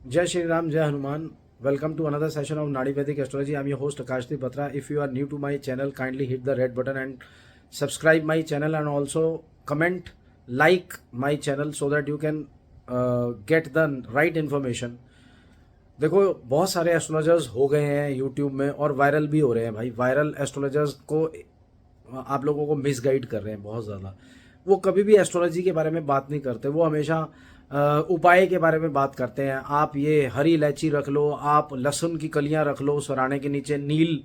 Jai Shri Ram, Jai Hanuman. Welcome to another session of Nadi Vedic Astrology. I am your host Akashdeep Batra. If you are new to my channel, kindly hit the red button and subscribe my channel, and also comment, like my channel so that you can get the right information. देखो, बहुत सारे astrologers हो गए हैं YouTube में और viral भी हो रहे हैं भाई। वायरल एस्ट्रोलॉजर्स को आप लोगों को मिसगाइड कर रहे हैं बहुत ज़्यादा। वो कभी भी एस्ट्रोलॉजी के बारे में बात नहीं करते, वो हमेशा उपाय के बारे में बात करते हैं। आप ये हरी इलायची रख लो, आप लहसुन की कलियां रख लो, सराहने के नीचे नील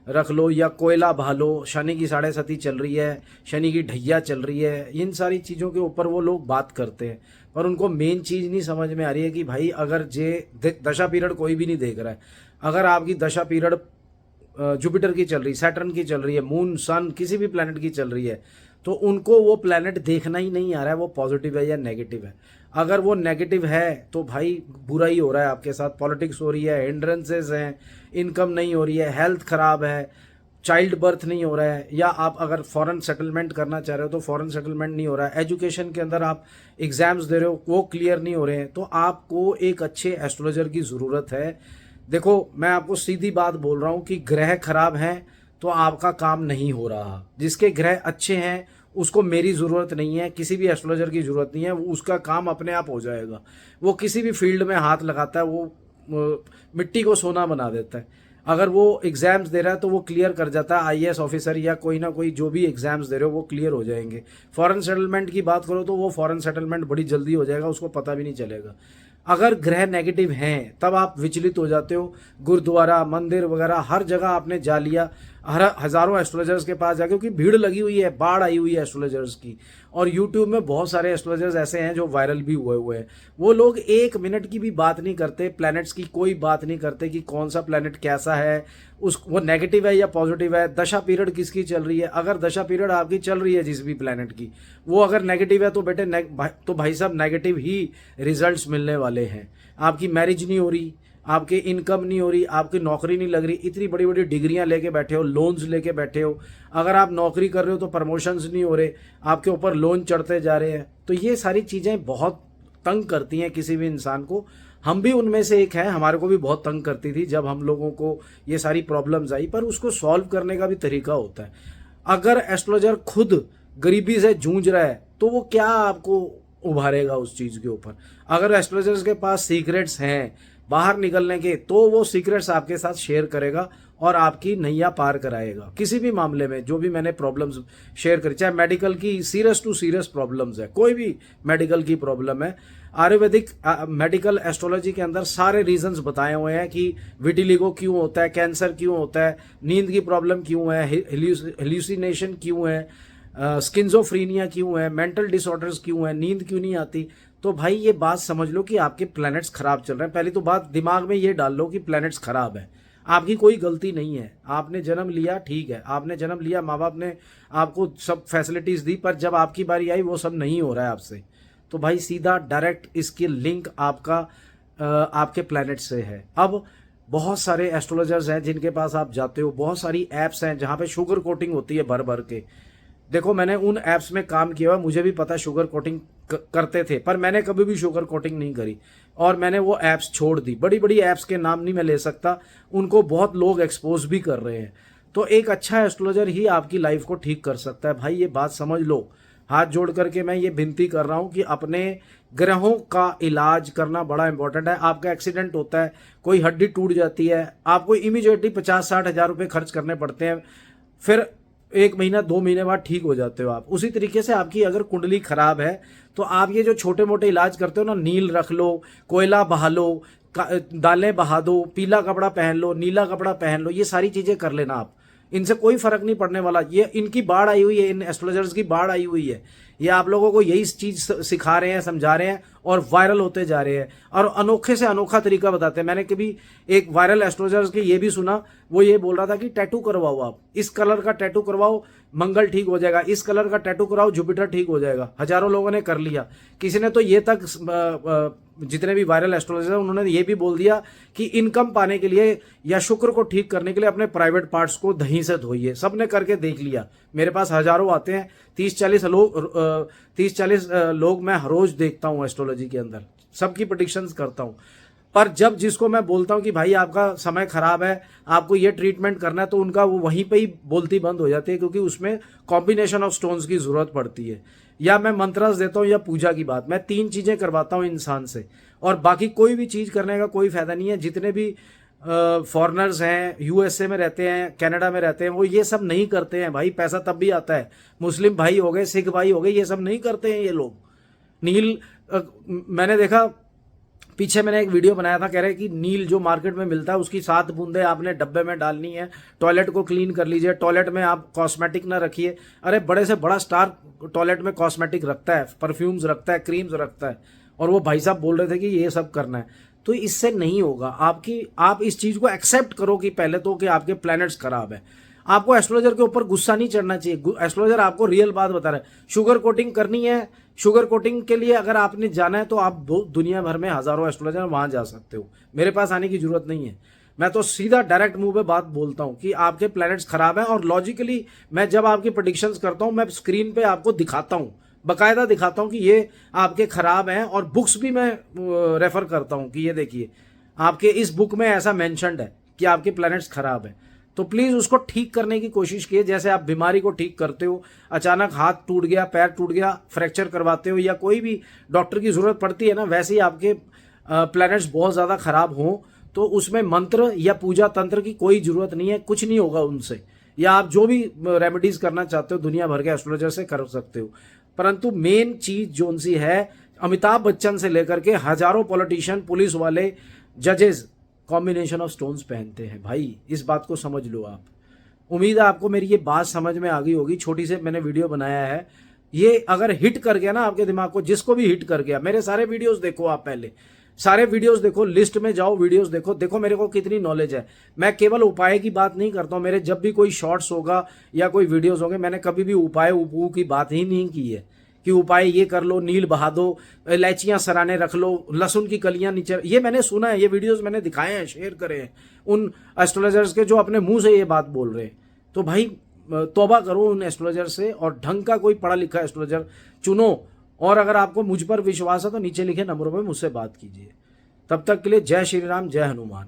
रख लो, या कोयला बहा लो, शनि की 7.5 चल रही है, शनि की ढैया चल रही है, इन सारी चीज़ों के ऊपर वो लोग बात करते हैं। पर उनको मेन चीज़ नहीं समझ में आ रही है कि भाई अगर दशा पीरियड कोई भी नहीं देख रहा है, अगर आपकी दशा पीरियड जुपिटर की चल रही, सैटर्न की चल रही है, मून सन किसी भी प्लैनेट की चल रही है, तो उनको वो प्लैनेट देखना ही नहीं आ रहा है वो पॉजिटिव है या नेगेटिव है। अगर वो नेगेटिव है तो भाई बुरा ही हो रहा है आपके साथ। पॉलिटिक्स हो रही है, हिंड्रेंसेस हैं, इनकम नहीं हो रही है, हेल्थ खराब है, चाइल्ड बर्थ नहीं हो रहा है, या आप अगर फॉरेन सेटलमेंट करना चाह रहे हो तो फॉरेन सेटलमेंट नहीं हो रहा है, एजुकेशन के अंदर आप एग्जाम्स दे रहे हो वो क्लियर नहीं हो रहे हैं, तो आपको एक अच्छे एस्ट्रोलॉजर की ज़रूरत है। देखो, मैं आपको सीधी बात बोल रहा हूँ कि ग्रह खराब हैं तो आपका काम नहीं हो रहा। जिसके ग्रह अच्छे हैं उसको मेरी ज़रूरत नहीं है, किसी भी एस्ट्रोलॉजर की ज़रूरत नहीं है, वो उसका काम अपने आप हो जाएगा। वो किसी भी फील्ड में हाथ लगाता है, वो मिट्टी को सोना बना देता है। अगर वो एग्ज़ाम्स दे रहा है तो वो क्लियर कर जाता है, आईएएस ऑफिसर या कोई ना कोई जो भी एग्ज़ाम्स दे रहे हो वो क्लियर हो जाएंगे। फॉरेन सेटलमेंट की बात करो तो वो फॉरेन सेटलमेंट बड़ी जल्दी हो जाएगा, उसको पता भी नहीं चलेगा। अगर ग्रह नेगेटिव हैं तब आप विचलित हो जाते हो। गुरुद्वारा, मंदिर वगैरह हर जगह आपने जा लिया, हर हज़ारों एस्ट्रोलॉजर्स के पास जाके, क्योंकि भीड़ लगी हुई है, बाढ़ आई हुई है एस्ट्रोलॉजर्स की। और यूट्यूब में बहुत सारे एस्ट्रोलॉजर्स ऐसे हैं जो वायरल भी हुए हैं। वो लोग 1 मिनट की भी बात नहीं करते, प्लैनेट्स की कोई बात नहीं करते कि कौन सा प्लैनेट कैसा है, वो नेगेटिव है या पॉजिटिव है, दशा पीरियड किसकी चल रही है। अगर दशा पीरियड आपकी चल रही है जिस भी प्लैनेट की, वो अगर नेगेटिव है तो बेटे तो भाई साहब नेगेटिव ही रिजल्ट्स मिलने वाले हैं। आपकी मैरिज नहीं हो रही, आपके इनकम नहीं हो रही, आपकी नौकरी नहीं लग रही, इतनी बड़ी बड़ी डिग्रियां लेके बैठे हो, लोन्स लेके बैठे हो, अगर आप नौकरी कर रहे हो तो प्रमोशंस नहीं हो रहे, आपके ऊपर लोन चढ़ते जा रहे हैं, तो ये सारी चीज़ें बहुत तंग करती हैं किसी भी इंसान को। हम भी उनमें से एक हैं, हमारे को भी बहुत तंग करती थी जब हम लोगों को ये सारी प्रॉब्लम्स आई, पर उसको सॉल्व करने का भी तरीका होता है। अगर एस्ट्रोलॉजर खुद गरीबी से जूझ रहा है तो वो क्या आपको उभारेगा उस चीज़ के ऊपर। अगर एस्ट्रोलॉजर्स के पास सीक्रेट्स हैं बाहर निकलने के, तो वो सीक्रेट्स आपके साथ शेयर करेगा और आपकी नैया पार कराएगा। किसी भी मामले में जो भी मैंने प्रॉब्लम्स शेयर करी, चाहे मेडिकल की सीरियस टू सीरियस प्रॉब्लम्स है, कोई भी मेडिकल की प्रॉब्लम है, आयुर्वेदिक मेडिकल एस्ट्रोलॉजी के अंदर सारे रीजंस बताए हुए हैं कि विटिलिगो क्यों होता है, कैंसर क्यों होता है, नींद की प्रॉब्लम क्यों है, हेल्यूसिनेशन क्यों है, स्किज़ोफ्रेनिया क्यों है, मेंटल डिसऑर्डर्स क्यों है, नींद क्यों नहीं आती। तो भाई ये बात समझ लो कि आपके प्लैनेट्स खराब चल रहे हैं। पहली तो बात दिमाग में ये डाल लो कि प्लैनेट्स खराब है, आपकी कोई गलती नहीं है। आपने जन्म लिया, ठीक है, आपने जन्म लिया, माँ बाप ने आपको सब फैसिलिटीज़ दी, पर जब आपकी बारी आई वो सब नहीं हो रहा है आपसे, तो भाई सीधा डायरेक्ट इसकी लिंक आपके प्लैनेट से है। अब बहुत सारे एस्ट्रोलॉजर्स हैं जिनके पास आप जाते हो, बहुत सारी ऐप्स हैं जहाँ पे शुगर कोटिंग होती है भर भर के। देखो, मैंने उन ऐप्स में काम किया हुआ, मुझे भी पता शुगर कोटिंग करते थे, पर मैंने कभी भी शुगर कोटिंग नहीं करी और मैंने वो ऐप्स छोड़ दी। बड़ी बड़ी ऐप्स के नाम नहीं मैं ले सकता, उनको बहुत लोग एक्सपोज भी कर रहे हैं। तो एक अच्छा एस्ट्रोलॉजर ही आपकी लाइफ को ठीक कर सकता है भाई, ये बात समझ लो। हाथ जोड़ करके मैं ये विनती कर रहा हूँ कि अपने ग्रहों का इलाज करना बड़ा इंपॉर्टेंट है। आपका एक्सीडेंट होता है, कोई हड्डी टूट जाती है, आपको इमीडिएटली 50-60 हज़ार रुपये खर्च करने पड़ते हैं, फिर 1 महीना 2 महीने बाद ठीक हो जाते हो आप। उसी तरीके से आपकी अगर कुंडली खराब है तो आप ये जो छोटे मोटे इलाज करते हो ना, नील रख लो, कोयला बहा लो, दालें बहा दो, पीला कपड़ा पहन लो, नीला कपड़ा पहन लो, ये सारी चीज़ें कर लेना आप। इनसे कोई फर्क नहीं पड़ने वाला। ये इनकी बाढ़ आई हुई है, इन एस्ट्रोलॉजर्स की बाढ़ आई हुई है। ये आप लोगों को यही चीज़ सिखा रहे हैं, समझा रहे हैं और वायरल होते जा रहे हैं और अनोखे से अनोखा तरीका बताते हैं। मैंने कभी एक वायरल एस्ट्रोलॉजर्स की ये भी सुना, वो ये बोल रहा था कि टैटू करवाओ, आप इस कलर का टैटू करवाओ, मंगल ठीक हो जाएगा, इस कलर का टैटू कराओ, जुपिटर ठीक हो जाएगा। हजारों लोगों ने कर लिया। किसी ने तो ये तक जितने भी वायरल एस्ट्रोलॉजर हैं उन्होंने ये भी बोल दिया कि इनकम पाने के लिए या शुक्र को ठीक करने के लिए अपने प्राइवेट पार्ट्स को दही से धोइए। सबने करके देख लिया, मेरे पास हजारों आते हैं, 30-40 लोग मैं हर रोज देखता हूँ एस्ट्रोलॉजी के अंदर, सबकी प्रेडिक्शंस करता हूँ। पर जब जिसको मैं बोलता हूँ कि भाई आपका समय खराब है, आपको ये ट्रीटमेंट करना है, तो उनका वो वहीं पे ही बोलती बंद हो जाती है, क्योंकि उसमें कॉम्बिनेशन ऑफ स्टोन्स की जरूरत पड़ती है। या मैं मंत्रस देता हूँ या पूजा की बात, मैं 3 चीजें करवाता हूँ इंसान से, और बाकी कोई भी चीज करने का कोई फायदा नहीं है। जितने भी फॉरेनर्स हैं, यूएसए में रहते हैं, कनाडा में रहते हैं, वो ये सब नहीं करते हैं भाई, पैसा तब भी आता है। मुस्लिम भाई हो गए, सिख भाई हो गए, ये सब नहीं करते हैं ये लोग। नील मैंने देखा, पीछे मैंने एक वीडियो बनाया था, कह रहे कि नील जो मार्केट में मिलता है उसकी 7 बूंदें आपने डब्बे में डालनी है, टॉयलेट को क्लीन कर लीजिए, टॉयलेट में आप कॉस्मेटिक ना रखिए। अरे बड़े से बड़ा स्टार टॉयलेट में कॉस्मेटिक रखता है, परफ्यूम्स रखता है, क्रीम्स रखता है, और वो भाई साहब बोल रहे थे कि ये सब करना है। तो इससे नहीं होगा। आप इस चीज को एक्सेप्ट करो कि पहले तो कि आपके प्लैनेट्स खराब है। आपको एस्ट्रोलॉजर के ऊपर गुस्सा नहीं चढ़ना चाहिए। एस्ट्रोलॉजर आपको रियल बात बता रहा है। शुगर कोटिंग करनी है, शुगर कोटिंग के लिए अगर आपने जाना है तो आप दुनिया भर में हजारों एस्ट्रोलॉजर वहां जा सकते हो, मेरे पास आने की जरूरत नहीं है। मैं तो सीधा डायरेक्ट मुंह पे बात बोलता हूं कि आपके प्लैनेट्स खराब हैं, और लॉजिकली मैं जब आपकी प्रेडिक्शंस करता हूं, मैं स्क्रीन पे आपको दिखाता हूं, बकायदा दिखाता हूं कि ये आपके खराब हैं, और बुक्स भी मैं रेफर करता हूं कि ये देखिए आपके इस बुक में ऐसा मेंशन्ड है कि आपके प्लैनेट्स खराब है। तो प्लीज उसको ठीक करने की कोशिश कीजिए। जैसे आप बीमारी को ठीक करते हो, अचानक हाथ टूट गया, पैर टूट गया, फ्रैक्चर करवाते हो, या कोई भी डॉक्टर की जरूरत पड़ती है ना, वैसे ही आपके प्लैनेट्स बहुत ज्यादा खराब हो तो उसमें मंत्र या पूजा तंत्र की कोई जरूरत नहीं है, कुछ नहीं होगा उनसे। या आप जो भी रेमेडीज करना चाहते हो दुनिया भर के एस्ट्रोलॉजर से कर सकते हो। परंतु मेन चीज जो सी है, अमिताभ बच्चन से लेकर के हजारों पॉलिटिशियन, पुलिस वाले, जजेस कॉम्बिनेशन ऑफ स्टोन्स पहनते हैं भाई, इस बात को समझ लो आप। उम्मीद है आपको मेरी ये बात समझ में आ गई होगी। छोटी से मैंने वीडियो बनाया है, ये अगर हिट कर गया ना आपके दिमाग को, जिसको भी हिट कर गया, मेरे सारे वीडियोस देखो आप, पहले सारे वीडियोस देखो, लिस्ट में जाओ, वीडियोस देखो, देखो मेरे को कितनी नॉलेज है। मैं केवल उपाय की बात नहीं करता हूं, मेरे जब भी कोई शॉर्ट्स होगा या कोई वीडियोस होंगे, मैंने कभी भी उपाय उपू की बात ही नहीं की है कि उपाय ये कर लो, नील बहा दो, इलायचियां सराने रख लो, लहसुन की कलियां नीचे, ये मैंने सुना है, ये वीडियोस मैंने दिखाए हैं, शेयर करे हैं उन एस्ट्रोलॉजर्स के जो अपने मुंह से ये बात बोल रहे हैं। तो भाई तौबा करो उन एस्ट्रोलॉजर से, और ढंग का कोई पढ़ा लिखा एस्ट्रोलॉजर चुनो। और अगर आपको मुझ पर विश्वास है तो नीचे लिखे नंबरों पर मुझसे बात कीजिए। तब तक के लिए जय श्री राम, जय हनुमान।